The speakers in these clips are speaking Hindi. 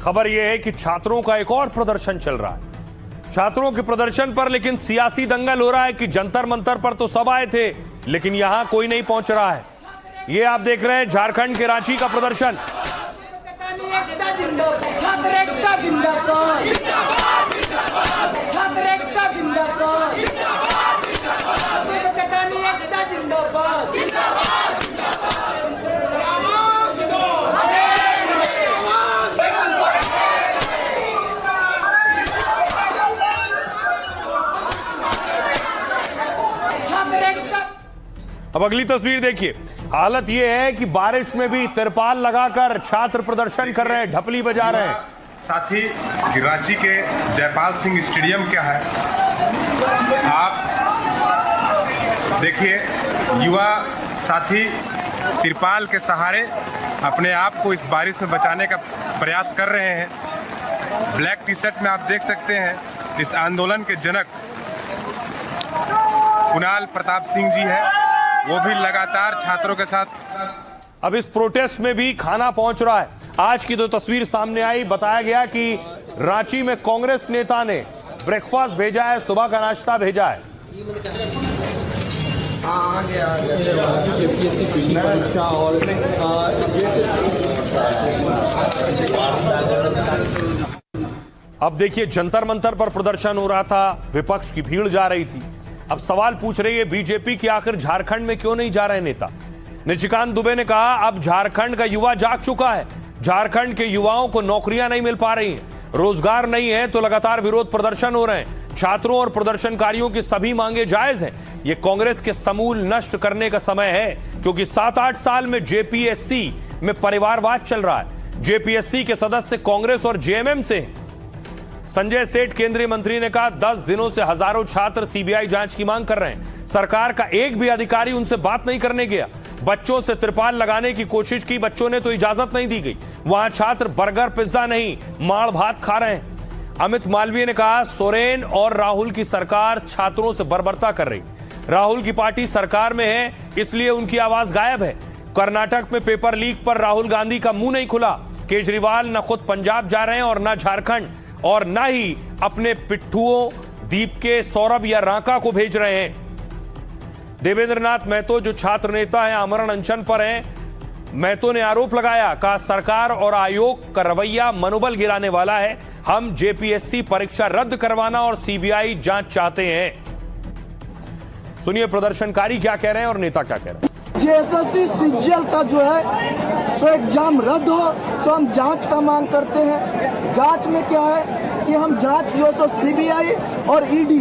खबर यह है कि छात्रों का एक और प्रदर्शन चल रहा है। छात्रों के प्रदर्शन पर लेकिन सियासी दंगल हो रहा है कि जंतर मंतर पर तो सब आए थे, लेकिन यहां कोई नहीं पहुंच रहा है। ये आप देख रहे हैं झारखंड के रांची का प्रदर्शन। अब अगली तस्वीर देखिए। हालत यह है कि बारिश में भी तिरपाल लगाकर छात्र प्रदर्शन कर रहे हैं, ढपली बजा रहे हैं। साथ ही रांची के जयपाल सिंह स्टेडियम क्या है, आप देखिए, युवा साथी तिरपाल के सहारे अपने आप को इस बारिश में बचाने का प्रयास कर रहे हैं। ब्लैक टी शर्ट में आप देख सकते हैं इस आंदोलन के जनक कुणाल प्रताप सिंह जी है, वो भी लगातार छात्रों के साथ। अब इस प्रोटेस्ट में भी खाना पहुंच रहा है। आज की 2 तस्वीर सामने आई, बताया गया कि रांची में कांग्रेस नेता ने ब्रेकफास्ट भेजा है, सुबह का नाश्ता भेजा है। अब देखिए, जंतर मंतर पर प्रदर्शन हो रहा था, विपक्ष की भीड़ जा रही थी। अब सवाल पूछ रही है बीजेपी कि आखिर झारखंड में क्यों नहीं जा रहे नेता। निशिकांत दुबे ने कहा अब झारखंड का युवा जाग चुका है, झारखंड के युवाओं को नौकरियां नहीं मिल पा रही हैं, रोजगार नहीं है, तो लगातार विरोध प्रदर्शन हो रहे हैं। छात्रों और प्रदर्शनकारियों की सभी मांगे जायज हैं। ये कांग्रेस के समूल नष्ट करने का समय है, क्योंकि 7-8 साल में जेपीएससी में परिवारवाद चल रहा है। जेपीएससी के सदस्य कांग्रेस और जेएमएम से हैं। संजय सेठ केंद्रीय मंत्री ने कहा 10 दिनों से हजारों छात्र सीबीआई जांच की मांग कर रहे हैं। सरकार का एक भी अधिकारी उनसे बात नहीं करने गया। बच्चों से तिरपाल लगाने की कोशिश की, बच्चों ने तो इजाजत नहीं दी गई। वहां छात्र बर्गर पिज्जा नहीं, माड़ भात खा रहे हैं। अमित मालवीय ने कहा सोरेन और राहुल की सरकार छात्रों से बर्बरता कर रही। राहुल की पार्टी सरकार में है, इसलिए उनकी आवाज गायब है। कर्नाटक में पेपर लीक पर राहुल गांधी का मुंह नहीं खुला। केजरीवाल न खुद पंजाब जा रहे हैं और न झारखंड, और न ही अपने पिट्ठुओं दीप के सौरभ या रांका को भेज रहे हैं। देवेंद्रनाथ महतो जो छात्र नेता हैं, आमरण अनशन पर हैं। महतो ने आरोप लगाया, कहा सरकार और आयोग का रवैया मनोबल गिराने वाला है। हम जेपीएससी परीक्षा रद्द करवाना और सीबीआई जांच चाहते हैं। सुनिए प्रदर्शनकारी क्या कह रहे हैं और नेता क्या कह रहे हैं। जेएसएससी सीजीएल का जो है सो एग्जाम रद्द हो, सो हम जांच का मांग करते हैं। जांच में क्या है कि हम जांच जो सो सीबीआई और ईडी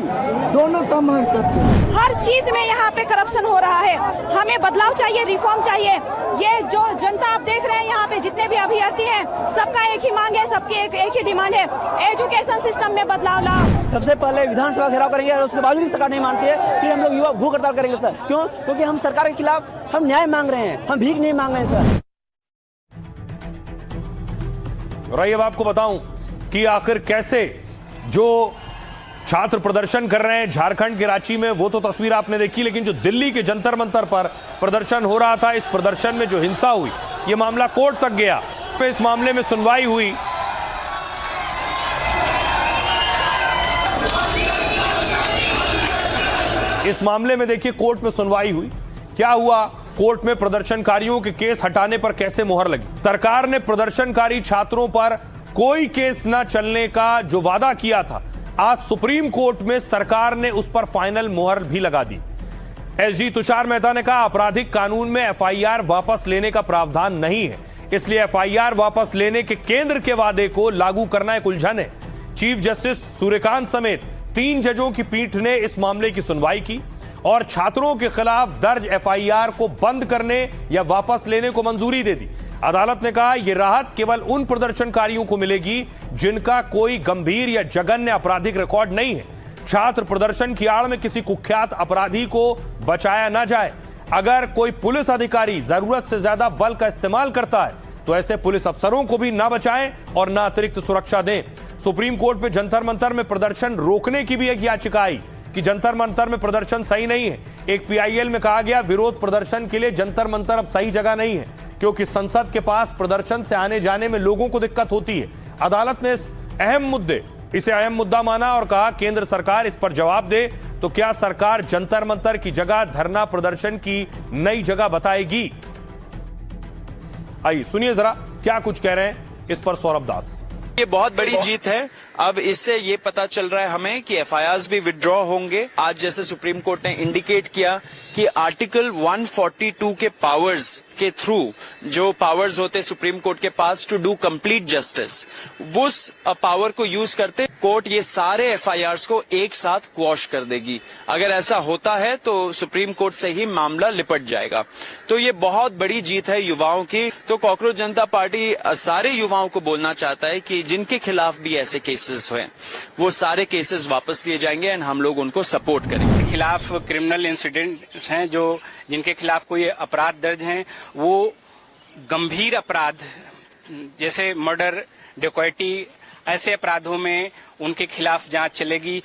दोनों का मांग करते हैं। हर चीज में यहाँ पे करप्शन हो रहा है, हमें बदलाव चाहिए, रिफॉर्म चाहिए। ये जो जनता आप देख रहे हैं यहाँ पे जितने भी अभ्यर्थी हैं, सबका एक ही मांग है, सबकी एक ही डिमांड है, एजुकेशन सिस्टम में बदलाव लाओ। सबसे पहले विधानसभा घेराव करेंगे और उसके बावजूद भी सरकार नहीं मानती है, फिर हम लोग युवा भूख हड़ताल करेंगे सर। क्यों? क्योंकि हम सरकार के खिलाफ हम न्याय मांग रहे हैं, हम भीख नहीं मांग रहे हैं सर। और अब आपको बताऊं कि आखिर कैसे जो छात्र प्रदर्शन कर रहे हैं झारखंड के रांची में, वो तो तस्वीर आपने देखी, लेकिन जो दिल्ली के जंतर मंतर पर प्रदर्शन हो रहा था, इस प्रदर्शन में जो हिंसा हुई, ये मामला कोर्ट तक गया। इस मामले में सुनवाई हुई। इस मामले में देखिए कोर्ट में सुनवाई हुई। क्या हुआ? कोर्ट में प्रदर्शनकारियों के केस हटाने पर कैसे मोहर लगी। सरकार ने प्रदर्शनकारी छात्रों पर कोई केस न चलने का जो वादा किया था, आज सुप्रीम कोर्ट में सरकार ने उस पर फाइनल मोहर भी लगा दी। एसजी तुषार मेहता ने कहा आपराधिक कानून में एफआईआर वापस लेने का प्रावधान नहीं है, इसलिए एफआईआर वापस लेने के केंद्र के वादे को लागू करना एक उलझन है। चीफ जस्टिस सूर्यकांत समेत 3 जजों की पीठ ने इस मामले की सुनवाई की और छात्रों के खिलाफ दर्ज एफआईआर को बंद करने या वापस लेने को मंजूरी दे दी। अदालत ने कहा यह राहत केवल उन प्रदर्शनकारियों को मिलेगी जिनका कोई गंभीर या जघन्य आपराधिक रिकॉर्ड नहीं है। छात्र प्रदर्शन की आड़ में किसी कुख्यात अपराधी को बचाया ना जाए। अगर कोई पुलिस अधिकारी जरूरत से ज्यादा बल का इस्तेमाल करता है तो ऐसे पुलिस अफसरों को भी ना बचाएं और ना अतिरिक्त सुरक्षा दें। सुप्रीम कोर्ट में जंतर मंतर में प्रदर्शन रोकने की भी एक याचिका आई कि जंतर मंतर में प्रदर्शन सही नहीं है। एक पीआईएल में कहा गया विरोध प्रदर्शन के लिए जंतर मंतर अब सही जगह नहीं है, क्योंकि संसद के पास प्रदर्शन से आने जाने में लोगों को दिक्कत होती है। अदालत ने इसे अहम मुद्दा माना और कहा केंद्र सरकार इस पर जवाब दे तो क्या सरकार जंतर मंतर की जगह धरना प्रदर्शन की नई जगह बताएगी। आइए सुनिए जरा क्या कुछ कह रहे हैं इस पर सौरभ दास। ये बहुत बड़ी जीत है। अब इससे ये पता चल रहा है हमें कि एफआईआर्स भी विड्रॉ होंगे। आज जैसे सुप्रीम कोर्ट ने इंडिकेट किया कि आर्टिकल 142 के पावर्स के थ्रू जो पावर्स होते सुप्रीम कोर्ट के पास टू डू कंप्लीट जस्टिस, उस पावर को यूज करते कोर्ट ये सारे एफआईआर्स को एक साथ क्वॉश कर देगी। अगर ऐसा होता है तो सुप्रीम कोर्ट से ही मामला लिपट जाएगा। तो ये बहुत बड़ी जीत है युवाओं की। तो कॉकरोच जनता पार्टी सारे युवाओं को बोलना चाहता है कि जिनके खिलाफ भी ऐसे केसेस हुए वो सारे केसेस वापस लिए जाएंगे एंड हम लोग उनको सपोर्ट करेंगे। खिलाफ क्रिमिनल इंसिडेंट्स हैं जो जिनके खिलाफ कोई अपराध दर्ज हैं, वो गंभीर अपराध जैसे मर्डर, डकैती, ऐसे अपराधों में उनके खिलाफ जांच चलेगी।